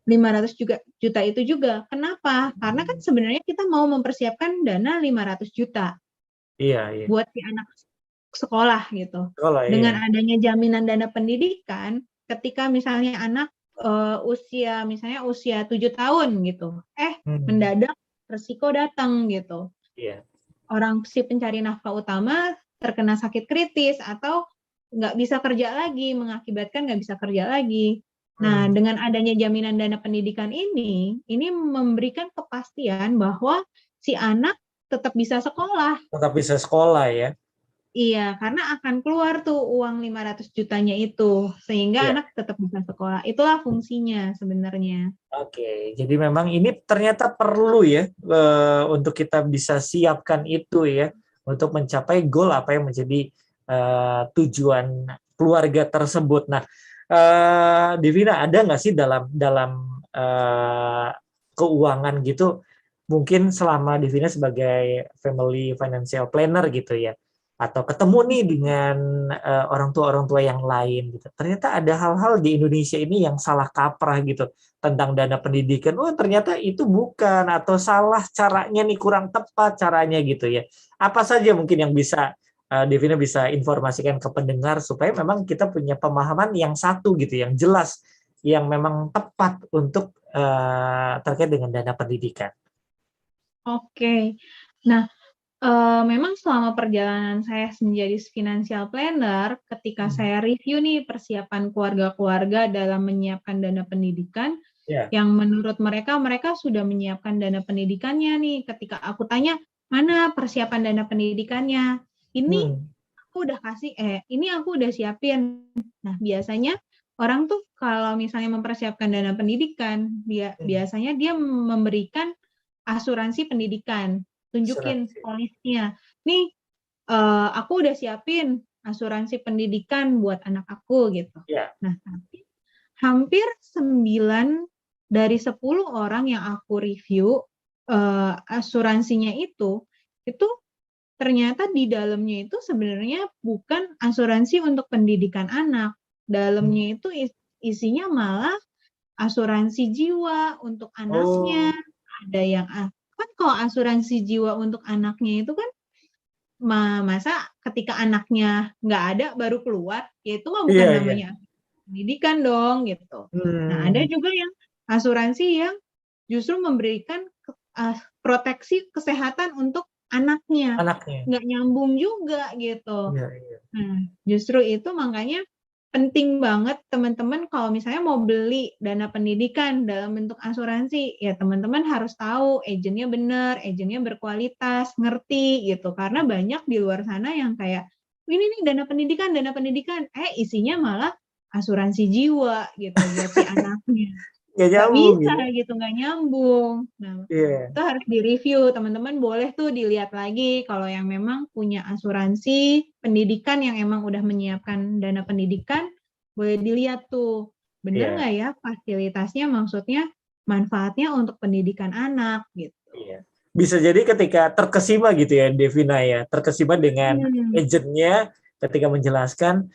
500 juta itu juga. Kenapa? Karena kan sebenarnya kita mau mempersiapkan dana 500 juta Iya, iya. buat si anak sekolah gitu. Sekolah, iya. Dengan adanya jaminan dana pendidikan, ketika misalnya anak misalnya usia 7 tahun gitu, Hmm, mendadak resiko datang gitu. iya. Orang si pencari nafkah utama terkena sakit kritis atau nggak bisa kerja lagi, mengakibatkan nggak bisa kerja lagi. Nah, Hmm, dengan adanya jaminan dana pendidikan ini memberikan kepastian bahwa si anak tetap bisa sekolah. tetap bisa sekolah ya. Iya, karena akan keluar tuh uang 500 jutanya itu, sehingga Iya. anak tetap bisa sekolah. Itulah fungsinya sebenarnya. Oke, jadi memang ini ternyata perlu ya untuk kita bisa siapkan itu ya untuk mencapai goal apa yang menjadi tujuan keluarga tersebut. Nah, Devina ada nggak sih dalam dalam keuangan gitu, mungkin selama Devina sebagai family financial planner gitu ya, atau ketemu nih dengan orang tua yang lain gitu. Ternyata ada hal-hal di Indonesia ini yang salah kaprah gitu tentang dana pendidikan. Oh, ternyata itu bukan atau salah caranya nih, kurang tepat caranya gitu ya. Apa saja mungkin yang bisa Devina bisa informasikan ke pendengar supaya memang kita punya pemahaman yang satu gitu, yang jelas, yang memang tepat untuk terkait dengan dana pendidikan. Oke. Nah, memang selama perjalanan saya menjadi financial planner, ketika Hmm. saya review nih persiapan keluarga-keluarga dalam menyiapkan dana pendidikan, Ya. yang menurut mereka, mereka sudah menyiapkan dana pendidikannya nih. Ketika aku tanya, mana persiapan dana pendidikannya? Ini Hmm. ini aku udah siapin. Nah, biasanya orang tuh kalau misalnya mempersiapkan dana pendidikan, Hmm. biasanya dia memberikan asuransi pendidikan. Tunjukin Asuransi. polisnya. Nih, aku udah siapin asuransi pendidikan buat anak aku gitu. Ya. Nah, tapi hampir 9 dari 10 orang yang aku review asuransinya itu ternyata di dalamnya itu sebenarnya bukan asuransi untuk pendidikan anak. Hmm. Dalamnya itu isinya malah asuransi jiwa untuk anaknya. Oh, Ada yang kan kalau asuransi jiwa untuk anaknya itu kan masa ketika anaknya nggak ada baru keluar, ya itu mah bukan iya, iya. namanya pendidikan dong gitu. Nah, ada Hmm. juga yang asuransi yang justru memberikan proteksi kesehatan untuk anaknya. Anaknya. Nggak nyambung juga gitu. Iya, iya. Nah, justru itu makanya penting banget teman-teman kalau misalnya mau beli dana pendidikan dalam bentuk asuransi, ya teman-teman harus tahu agennya benar, agennya berkualitas, ngerti gitu. Karena banyak di luar sana yang kayak, ini nih dana pendidikan, isinya malah asuransi jiwa gitu buat si anaknya. Nggak Nggak nyambung bisa gitu. gitu, nggak nyambung. Nah, Iya. itu harus direview. Teman-teman boleh tuh dilihat lagi kalau yang memang punya asuransi pendidikan yang emang udah menyiapkan dana pendidikan, boleh dilihat tuh. Bener Iya. nggak ya fasilitasnya, maksudnya manfaatnya untuk pendidikan anak gitu. Iya. Bisa jadi ketika terkesima gitu ya, Devina ya, terkesima dengan Hmm, agentnya ketika menjelaskan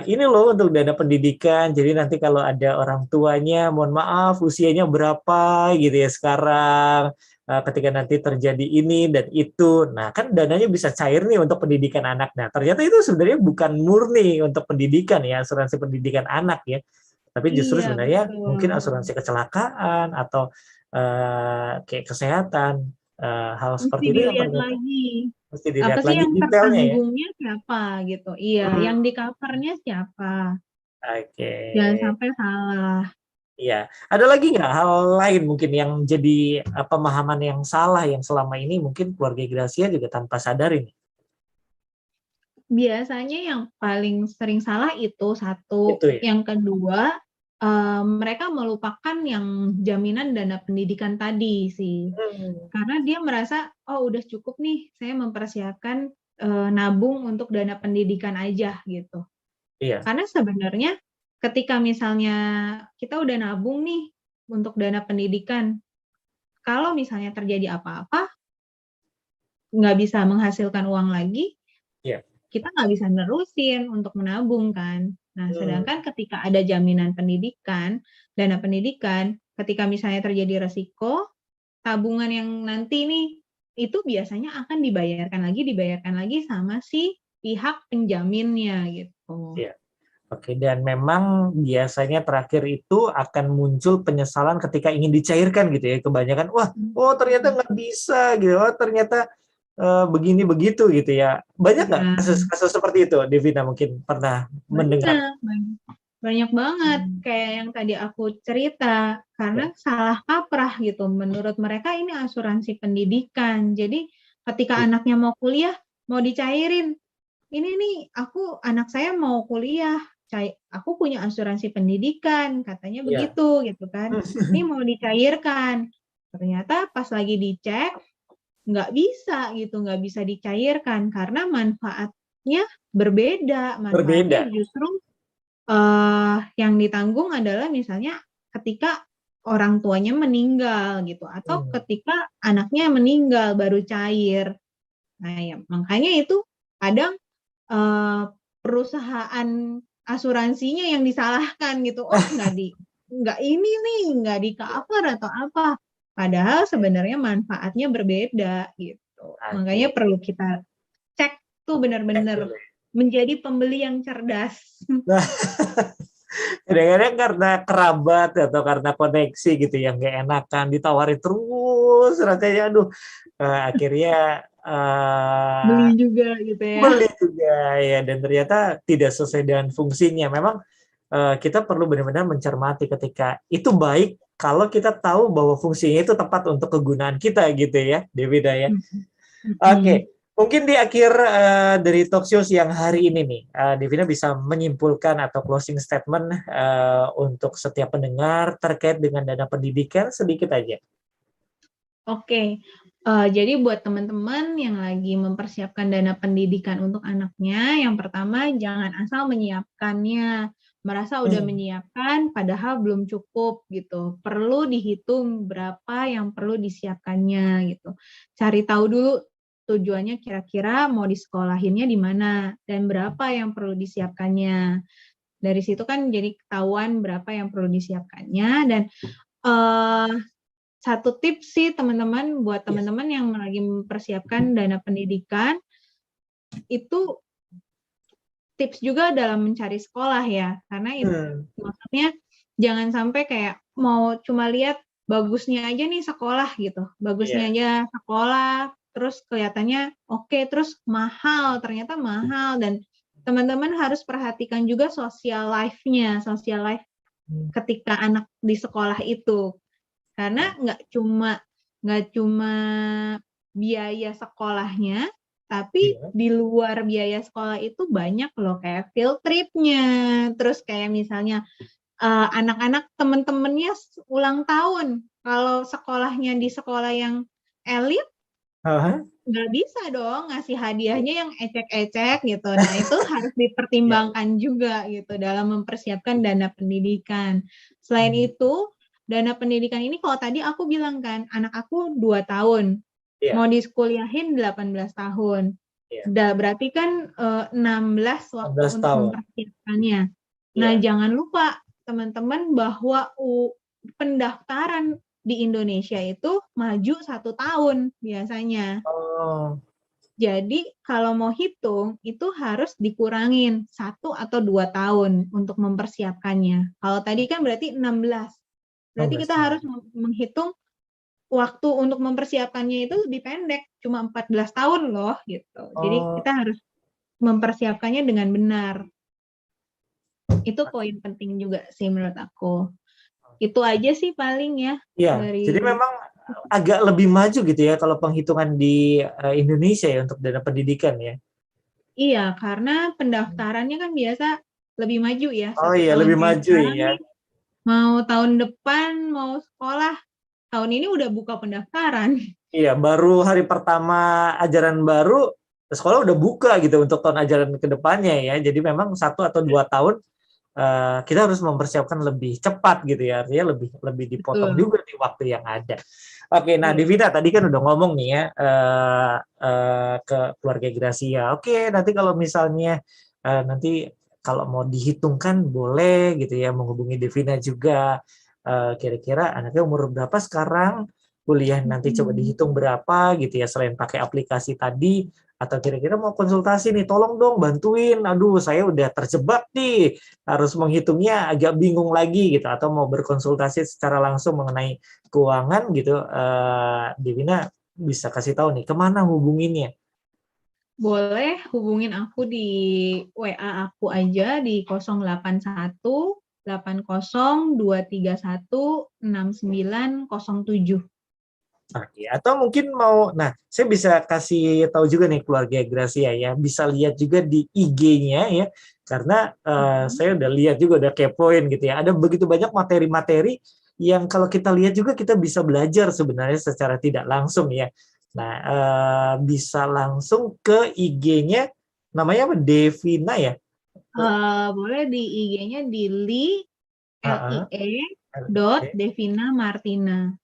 ini loh untuk dana pendidikan. Jadi nanti kalau ada orang tuanya, mohon maaf usianya berapa gitu ya sekarang. Ketika nanti terjadi ini dan itu, nah kan dananya bisa cair nih untuk pendidikan anak. Nah ternyata itu sebenarnya bukan murni untuk pendidikan ya, asuransi pendidikan anak ya, tapi justru iya sebenarnya mungkin betul. asuransi kecelakaan atau kayak kesehatan, hal Mesti seperti itu yang dilihat ternyata lagi. mesti Apa dilihat sih lagi yang detailnya ya. tertanggungnya siapa gitu. Iya, Hmm, yang di covernya siapa. oke. Jangan sampai salah. Iya. Ada lagi nggak hal lain mungkin yang jadi pemahaman yang salah yang selama ini mungkin keluarga Gracia juga tanpa sadar ini? Biasanya yang paling sering salah itu satu, Itu ya. yang kedua mereka melupakan yang jaminan dana pendidikan tadi sih. Hmm, Karena dia merasa, oh udah cukup nih, saya mempersiapkan nabung untuk dana pendidikan aja gitu. iya, Karena sebenarnya ketika misalnya kita udah nabung nih untuk dana pendidikan, kalau misalnya terjadi apa-apa, nggak bisa menghasilkan uang lagi, iya. kita nggak bisa nerusin untuk menabung kan. Nah, Hmm, sedangkan ketika ada jaminan pendidikan, dana pendidikan, ketika misalnya terjadi resiko, tabungan yang nanti nih, itu biasanya akan dibayarkan lagi sama si pihak penjaminnya gitu. iya. Oke, dan memang biasanya terakhir itu akan muncul penyesalan ketika ingin dicairkan gitu ya. Kebanyakan, wah, oh ternyata nggak bisa gitu, oh ternyata begini begitu gitu ya. Banyak nggak Iya, kasus-kasus seperti itu, Devina mungkin pernah mendengar? banyak, banyak banget kayak yang tadi aku cerita karena Ya, salah kaprah gitu. Menurut mereka ini asuransi pendidikan. Jadi ketika iya. anaknya mau kuliah, mau dicairin, ini nih anak saya mau kuliah, aku punya asuransi pendidikan, katanya Iya. begitu gitu kan. Ini mau dicairkan. Ternyata pas lagi dicek nggak bisa gitu, nggak bisa dicairkan karena manfaatnya berbeda. Manfaatnya Berbeda. justru yang ditanggung adalah misalnya ketika orang tuanya meninggal gitu, atau Hmm. ketika anaknya meninggal baru cair. Nah ya makanya itu kadang perusahaan asuransinya yang disalahkan gitu. Oh nggak ini nih, nggak di cover atau apa. Padahal sebenarnya manfaatnya berbeda gitu. Makanya Oke. perlu kita cek tuh Cek benar-benar dulu. menjadi pembeli yang cerdas. Nah, kadang-kadang karena kerabat atau karena koneksi gitu yang nggak enakan ditawari terus rasanya aduh akhirnya Beli juga gitu ya. beli juga ya dan ternyata tidak sesuai dengan fungsinya. Memang kita perlu benar-benar mencermati ketika itu baik kalau kita tahu bahwa fungsinya itu tepat untuk kegunaan kita gitu ya, Devida ya. Mm-mm. Oke, mungkin di akhir dari talk show siang hari ini nih, Devina bisa menyimpulkan atau closing statement untuk setiap pendengar terkait dengan dana pendidikan sedikit aja. Oke, jadi buat teman-teman yang lagi mempersiapkan dana pendidikan untuk anaknya, yang pertama jangan asal menyiapkannya, merasa udah Hmm. menyiapkan padahal belum cukup gitu. Perlu dihitung berapa yang perlu disiapkannya gitu. Cari tahu dulu tujuannya kira-kira mau disekolahinnya di mana dan berapa yang perlu disiapkannya. Dari situ kan jadi ketahuan berapa yang perlu disiapkannya dan eh satu tips sih teman-teman buat Ya. teman-teman yang lagi mempersiapkan dana pendidikan itu tips juga dalam mencari sekolah ya karena itu Hmm. maksudnya jangan sampai kayak mau cuma lihat bagusnya aja nih sekolah gitu, bagusnya Iya. aja sekolah terus kelihatannya oke, terus mahal, ternyata mahal dan teman-teman harus perhatikan juga social life-nya, social life Hmm. ketika anak di sekolah itu. Karena nggak cuma biaya sekolahnya, tapi Iya. di luar biaya sekolah itu banyak loh kayak field trip-nya, terus kayak misalnya anak-anak temen-temennya ulang tahun. Kalau sekolahnya di sekolah yang elit, Aha. nggak bisa dong ngasih hadiahnya yang ecek-ecek gitu. Nah itu harus Iya. dipertimbangkan juga gitu dalam mempersiapkan dana pendidikan. Selain Hmm. itu, dana pendidikan ini kalau tadi aku bilang kan, anak aku 2 tahun, Iya. mau diskuliahin 18 tahun. Iya. Udah berarti kan 16 waktu 16 untuk tahun. mempersiapkannya. Nah Iya. jangan lupa teman-teman bahwa pendaftaran di Indonesia itu maju 1 tahun biasanya. Oh. Jadi kalau mau hitung itu harus dikurangin 1 atau 2 tahun untuk mempersiapkannya. Kalau tadi kan berarti 16. Berarti 16 kita harus tahun. menghitung waktu untuk mempersiapkannya itu lebih pendek, cuma 14 tahun loh gitu. Jadi Oh. kita harus mempersiapkannya dengan benar. Itu poin penting juga sih menurut aku. Itu aja sih paling ya Iya, jadi dari. memang agak lebih maju gitu ya kalau penghitungan di Indonesia ya untuk dana pendidikan ya. Iya, karena pendaftarannya kan biasa lebih maju ya Oh satu iya, tahun. lebih Kayak maju sekarang ya. nih, mau tahun depan, mau sekolah, tahun ini udah buka pendaftaran. Iya, baru hari pertama ajaran baru, sekolah udah buka gitu untuk tahun ajaran ke depannya ya. Jadi memang 1 atau 2 tahun kita harus mempersiapkan lebih cepat gitu ya. Artinya lebih lebih dipotong Betul. juga di waktu yang ada. Oke, nah Iya. Divina tadi kan udah ngomong nih ya ke keluarga Gracia. Oke, nanti kalau misalnya nanti kalau mau dihitungkan boleh gitu ya menghubungi Divina juga. Kira-kira anaknya umur berapa sekarang? Kuliah nanti coba dihitung berapa gitu ya selain pakai aplikasi tadi atau kira-kira mau konsultasi nih tolong dong bantuin aduh saya udah terjebak nih harus menghitungnya agak bingung lagi gitu atau mau berkonsultasi secara langsung mengenai keuangan gitu Divina bisa kasih tahu nih kemana hubunginnya. Boleh hubungin aku di WA aku aja di 081 80 231 6907. Oke, atau mungkin mau, nah saya bisa kasih tahu juga nih keluarga Gracia ya, bisa lihat juga di IG-nya ya, karena Mhm. saya udah lihat juga, udah kepoin gitu ya, ada begitu banyak materi-materi yang kalau kita lihat juga kita bisa belajar sebenarnya secara tidak langsung ya. Nah, bisa langsung ke IG-nya, namanya apa? Devina ya? Boleh di IG-nya di Heeh. lie.devina martina.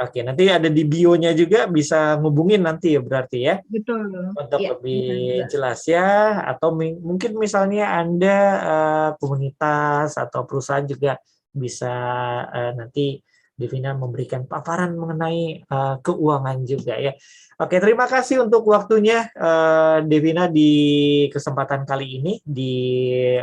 Oke, nanti ada di bio-nya juga, bisa ngubungin nanti ya berarti ya. Betul. Untuk Iya, lebih bisa juga. jelas ya, atau mungkin misalnya Anda komunitas atau perusahaan juga bisa nanti Devina memberikan paparan mengenai keuangan juga ya. Oke, terima kasih untuk waktunya Devina di kesempatan kali ini, di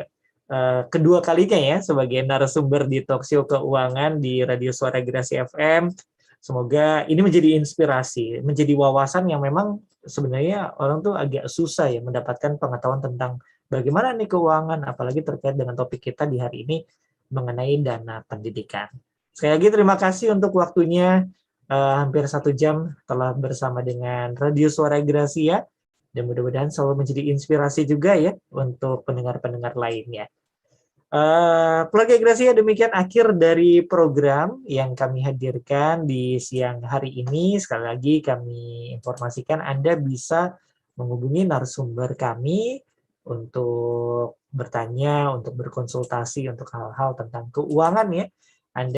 kedua kalinya ya sebagai narasumber di Talkshow Keuangan di Radio Suara Gerasi FM. Semoga ini menjadi inspirasi, menjadi wawasan yang memang sebenarnya orang tuh agak susah ya mendapatkan pengetahuan tentang bagaimana nih keuangan, apalagi terkait dengan topik kita di hari ini mengenai dana pendidikan. Sekali lagi terima kasih untuk waktunya, hampir 1 jam telah bersama dengan Radio Suara Gracia, dan mudah-mudahan selalu menjadi inspirasi juga ya untuk pendengar-pendengar lainnya. Keluarga Gracia, demikian akhir dari program yang kami hadirkan di siang hari ini. Sekali lagi kami informasikan Anda bisa menghubungi narasumber kami untuk bertanya, untuk berkonsultasi untuk hal-hal tentang keuangan ya.